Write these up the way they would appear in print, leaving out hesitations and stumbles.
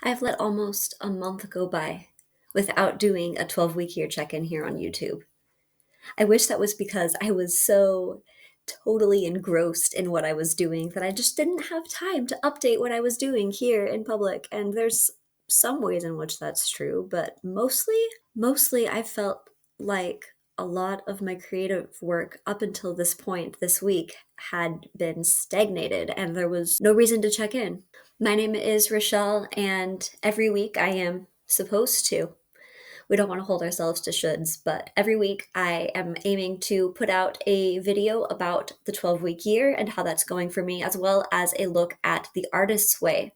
I've let almost a month go by without doing a 12-week year check-in here on YouTube. I wish that was because I was so totally engrossed in what I was doing that I just didn't have time to update what I was doing here in public. And there's some ways in which that's true, but mostly I felt like a lot of my creative work up until this point this week had been stagnated and there was no reason to check in. My name is Rochelle, and every week I am supposed to. We don't want to hold ourselves to shoulds, but every week I am aiming to put out a video about the 12-week year and how that's going for me, as well as a look at the artist's way.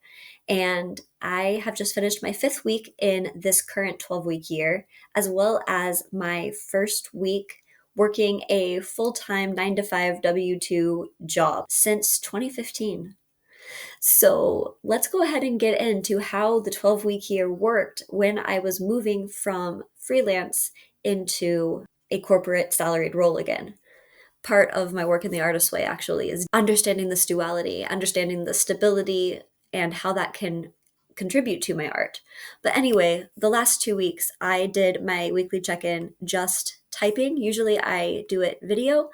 And I have just finished my 5th week in this current 12-week year, as well as my first week working a full-time 9 to 5 W-2 job since 2015. So let's go ahead and get into how the 12-week year worked when I was moving from freelance into a corporate salaried role again. Part of my work in the artist way actually is understanding this duality, understanding the stability, and how that can contribute to my art. But anyway, the last 2 weeks I did my weekly check in just typing. Usually I do it video,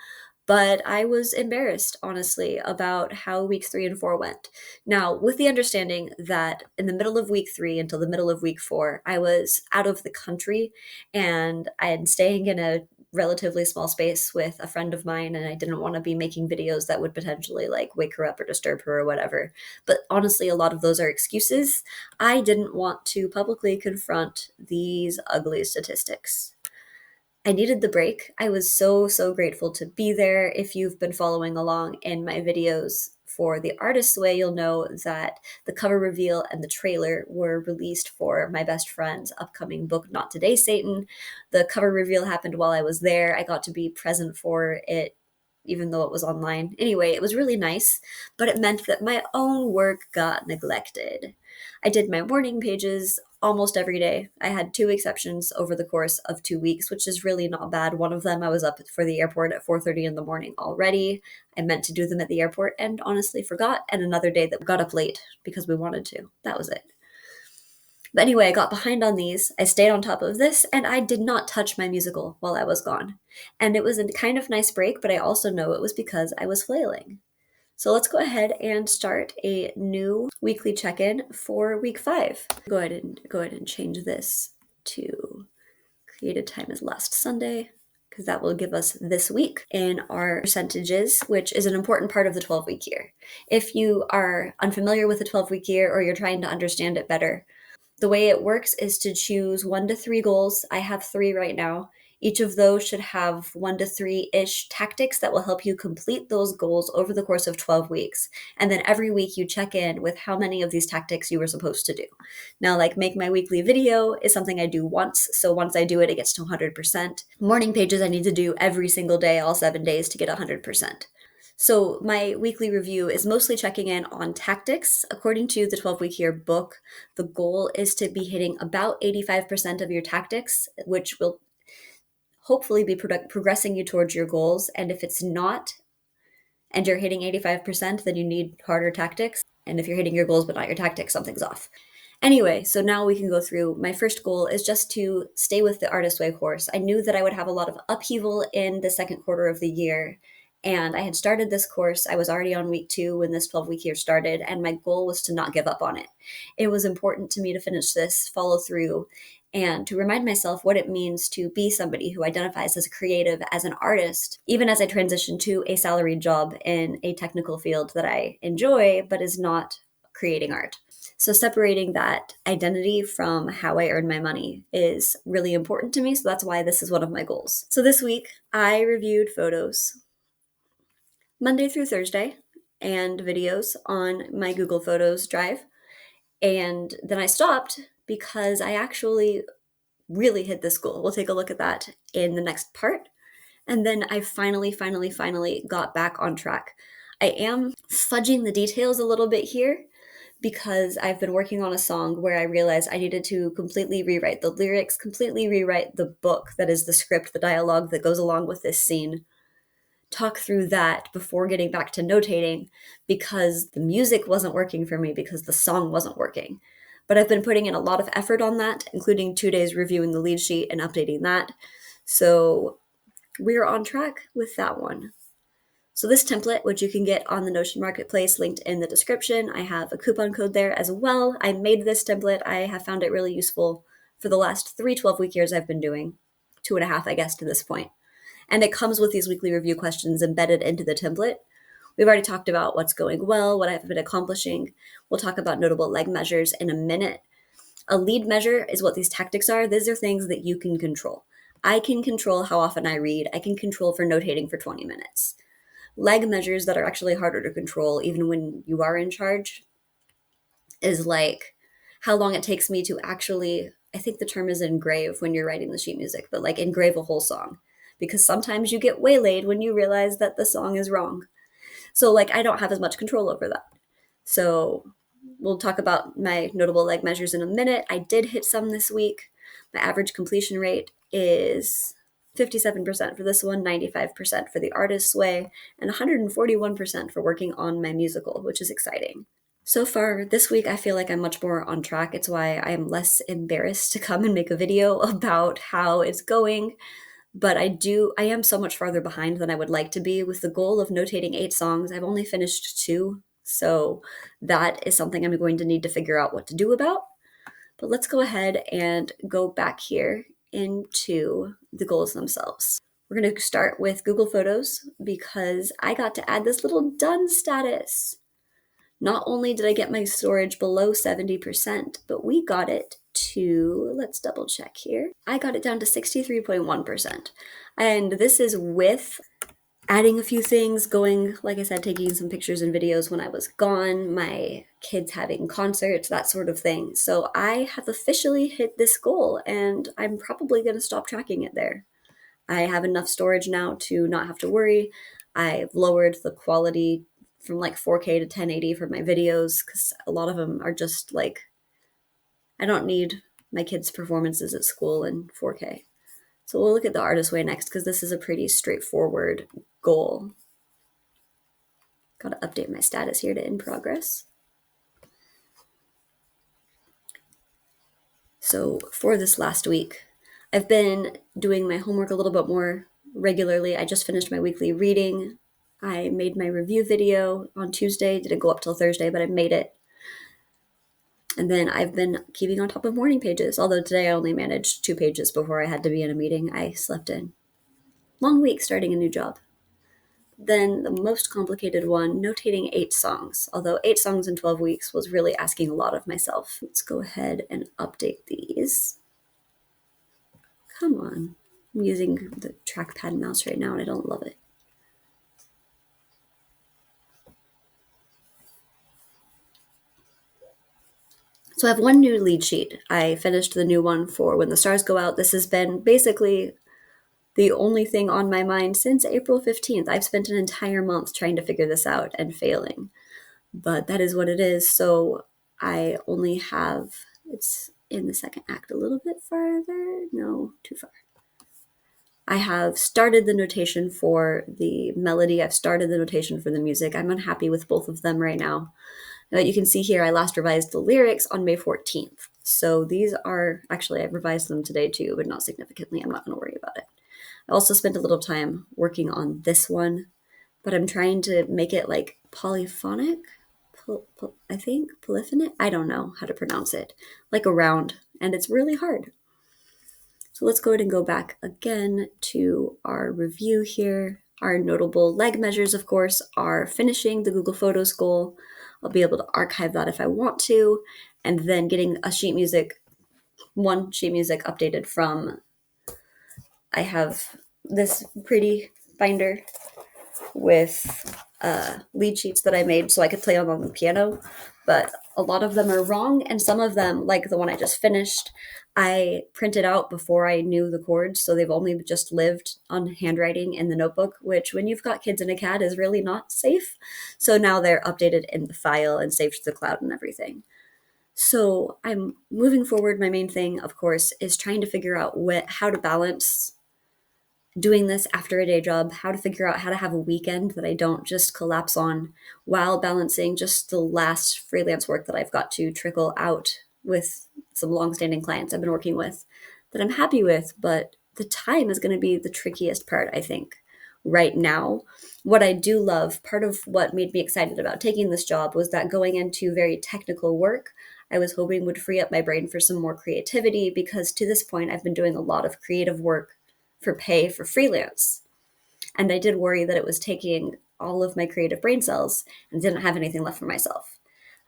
but I was embarrassed, honestly, about how weeks 3 and 4 went. Now, with the understanding that in the middle of week 3 until the middle of week 4, I was out of the country and I am staying in a relatively small space with a friend of mine, and I didn't want to be making videos that would potentially like wake her up or disturb her or whatever. But honestly, a lot of those are excuses. I didn't want to publicly confront these ugly statistics. I needed the break. I was so grateful to be there. If you've been following along in my videos for The Artist's Way, you'll know that the cover reveal and the trailer were released for my best friend's upcoming book, Not Today, Satan. The cover reveal happened while I was there. I got to be present for it, even though it was online. Anyway, it was really nice, but it meant that my own work got neglected. I did my morning pages almost every day. I had 2 exceptions over the course of 2 weeks, which is really not bad. One of them, I was up for the airport at 4:30 in the morning already. I meant to do them at the airport and honestly forgot. And another day that got up late because we wanted to. That was it. But anyway, I got behind on these. I stayed on top of this, and I did not touch my musical while I was gone. And it was a kind of nice break, but I also know it was because I was flailing. So let's go ahead and start a new weekly check-in for week 5. Go ahead and change this to created time as last Sunday, because that will give us this week in our percentages, which is an important part of the 12-week year. If you are unfamiliar with the 12-week year or you're trying to understand it better, the way it works is to choose 1 to 3 goals. I have 3 right now. Each of those should have 1 to 3-ish tactics that will help you complete those goals over the course of 12 weeks. And then every week you check in with how many of these tactics you were supposed to do. Now, like make my weekly video is something I do once. So once I do it, it gets to 100%. Morning pages I need to do every single day, all 7 days to get 100%. So my weekly review is mostly checking in on tactics. According to the 12-week year book, the goal is to be hitting about 85% of your tactics, which will hopefully be progressing you towards your goals. And if it's not, and you're hitting 85%, then you need harder tactics. And if you're hitting your goals but not your tactics, something's off. Anyway, so now we can go through. My first goal is just to stay with the Artist Way course. I knew that I would have a lot of upheaval in the second quarter of the year, and I had started this course. I was already on week 2 when this 12-week year started, and my goal was to not give up on it. It was important to me to finish this, follow through, and to remind myself what it means to be somebody who identifies as a creative, as an artist, even as I transition to a salaried job in a technical field that I enjoy, but is not creating art. So separating that identity from how I earn my money is really important to me. So that's why this is one of my goals. So this week I reviewed photos Monday through Thursday and videos on my Google Photos drive. And then I stopped because I actually really hit this goal. We'll take a look at that in the next part. And then I finally got back on track. I am fudging the details a little bit here because I've been working on a song where I realized I needed to completely rewrite the lyrics, completely rewrite the book that is the script, the dialogue that goes along with this scene, talk through that before getting back to notating because the music wasn't working for me because the song wasn't working. But I've been putting in a lot of effort on that, including 2 days reviewing the lead sheet and updating that. So we're on track with that one. So this template, which you can get on the Notion Marketplace, linked in the description. I have a coupon code there as well. I made this template. I have found it really useful for the last 3 12-week years I've been doing. 2.5, I guess, to this point. And it comes with these weekly review questions embedded into the template. We've already talked about what's going well, what I've been accomplishing. We'll talk about notable leg measures in a minute. A lead measure is what these tactics are. These are things that you can control. I can control how often I read. I can control for notating for 20 minutes. Leg measures that are actually harder to control, even when you are in charge, is like how long it takes me to actually, I think the term is engrave when you're writing the sheet music, but like engrave a whole song. Because sometimes you get waylaid when you realize that the song is wrong. So like I don't have as much control over that. So we'll talk about my notable leg measures in a minute. I did hit some this week. My average completion rate is 57% for this one, 95% for the artist's way, and 141% for working on my musical, which is exciting. So far this week, I feel like I'm much more on track. It's why I am less embarrassed to come and make a video about how it's going. But I am so much farther behind than I would like to be. With the goal of notating 8 songs, I've only finished 2. So that is something I'm going to need to figure out what to do about. But let's go ahead and go back here into the goals themselves. We're going to start with Google Photos because I got to add this little done status. Not only did I get my storage below 70%, but we got it to, let's double check here. I got it down to 63.1%. And this is with adding a few things, going, like I said, taking some pictures and videos when I was gone, my kids having concerts, that sort of thing. So I have officially hit this goal, and I'm probably going to stop tracking it there. I have enough storage now to not have to worry. I've lowered the quality from like 4K to 1080 for my videos because a lot of them are just like, I don't need my kids' performances at school in 4K. So we'll look at the artist way next because this is a pretty straightforward goal. Got to update my status here to in progress. So for this last week, I've been doing my homework a little bit more regularly. I just finished my weekly reading. I made my review video on Tuesday. Didn't go up till Thursday, but I made it. And then I've been keeping on top of morning pages, although today I only managed 2 pages before I had to be in a meeting. I slept in. Long week starting a new job. Then the most complicated one, notating 8 songs. Although 8 songs in 12 weeks was really asking a lot of myself. Let's go ahead and update these. Come on. I'm using the trackpad mouse right now and I don't love it. So I have one new lead sheet. I finished the new one for When the Stars Go Out. This has been basically the only thing on my mind since April 15th. I've spent an entire month trying to figure this out and failing. But that is what it is. So I only have, it's in the second act a little bit farther. No, too far. I have started the notation for the melody. I've started the notation for the music. I'm unhappy with both of them right now. You can see here, I last revised the lyrics on May 14th. So these are, actually I've revised them today too, but not significantly. I'm not gonna worry about it. I also spent a little time working on this one, but I'm trying to make it like polyphonic, I think, polyphonic? I don't know how to pronounce it, like a round, and it's really hard. So let's go ahead and go back again to our review here. Our notable leg measures, of course, are finishing the Google Photos goal. I'll be able to archive that if I want to, and then getting a sheet music, one sheet music updated from, I have this pretty binder with lead sheets that I made so I could play them on the piano, but a lot of them are wrong, and some of them, like the one I just finished, I printed out before I knew the chords, so they've only just lived on handwriting in the notebook, which when you've got kids and a cat is really not safe. So now they're updated in the file and saved to the cloud and everything. So I'm moving forward. My main thing, of course, is trying to figure out how to balance doing this after a day job, how to figure out how to have a weekend that I don't just collapse on while balancing just the last freelance work that I've got to trickle out with some longstanding clients I've been working with that I'm happy with, but the time is going to be the trickiest part, I think, right now. What I do love, part of what made me excited about taking this job was that going into very technical work, I was hoping would free up my brain for some more creativity because to this point, I've been doing a lot of creative work for pay for freelance. And I did worry that it was taking all of my creative brain cells and didn't have anything left for myself.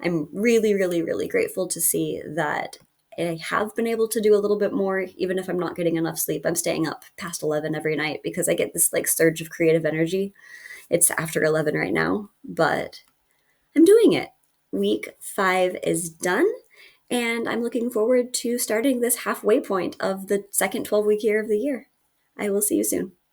I'm really, really, really grateful to see that I have been able to do a little bit more, even if I'm not getting enough sleep. I'm staying up past 11 every night because I get this like surge of creative energy. It's after 11 right now, but I'm doing it. Week 5 is done, and I'm looking forward to starting this halfway point of the second 12-week year of the year. I will see you soon.